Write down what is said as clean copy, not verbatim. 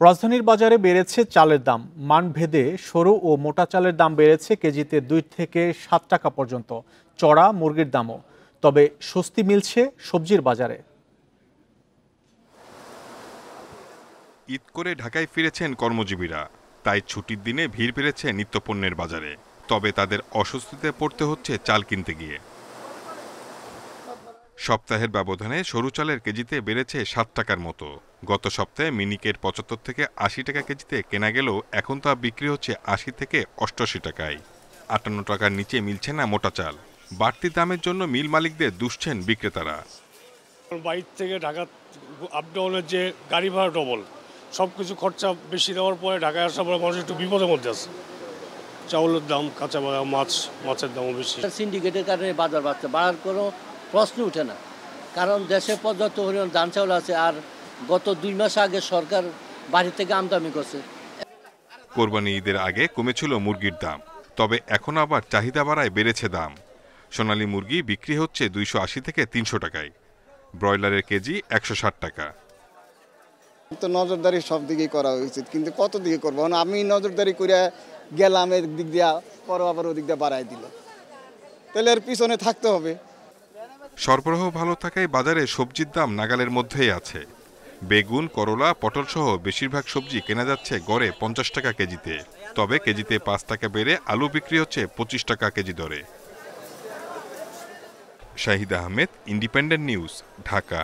রাজধানীর বাজারে বেড়েছে চালের দাম। মানভেদে সরু ও মোটা চালের দাম বেড়েছে কেজিতে 2 থেকে 7 টাকা পর্যন্ত। চড়া মুরগির দামও। তবে স্বস্তি মিলছে সবজির বাজারে। ঈদ করে ঢাকায় ফিরেছেন কর্মজীবীরা, তাই ছুটির দিনে ভিড় বেড়েছে নিত্যপণ্যের বাজারে। তবে তাদের অস্বস্তিতে পড়তে হচ্ছে চাল কিনতে গিয়ে। সপ্তাহের ব্যবধানে সরু চালের কেজিতে বেড়েছে 7 টাকার মতো। গত সপ্তাহে মিনিকেট 75 থেকে 80 টাকা কেজিতে কেনা গেলেও এখন তা বিক্রি হচ্ছে 80 থেকে 88 টাকায়। 58 টাকার নিচে মিলছে না মোটা চাল। বাড়তি দামের জন্য মিল মালিকদের দুষছেন বিক্রেতারা। বাইরে থেকে ঢাকা আপ ডাউনের যে গাড়ি ভাড়া ডবল, সব কিছু খরচা বেশি দেওয়ার পরে ঢাকায় আসার পরে মানুষ একটু বিপদের মধ্যে আছে। চাউলের দাম, কাঁচা মাছের দামও বেশি। সিন্ডিকেটের কারণে বাজার বাড়ছে, বাড়ার কোনো প্রশ্ন উঠে না। কারণ দেশে পর্যাপ্ত পরিমাণ ধান চাউল আছে, আর গত 2 মাস আগে সরকার বাড়ি থেকে আমদানি করছে। কোরবানি ঈদের আগে কমেছিল মুরগির দাম, তবে এখন আবার চাহিদা বাড়ায় বেড়েছে দাম। সোনালী মুরগি বিক্রি হচ্ছে 280 থেকে 300 টাকায়, ব্রয়লারের কেজি 160 টাকা। তো নজরদারি সব দিকেই করা উচিত, কিন্তু কত দিকে করবো? আমি নজরদারি করে গেলাম এর দিক দিয়া, পরে আবার ওদিক দিয়ে বাড়াই দিল, তাহলে এর পিছনে থাকতে হবে। সরবরাহ ভালো থাকায় বাজারে সবজির দাম নাগালের মধ্যেই আছে। বেগুন, করলা, পটল সহ বেশিরভাগ সবজি কেনা যাচ্ছে গড়ে 50 টাকা কেজিতে। তবে কেজিতে 5 টাকা বেড়ে আলু বিক্রি হচ্ছে 25 টাকা কেজি দরে। Shahid Ahmed, independent news, Dhaka.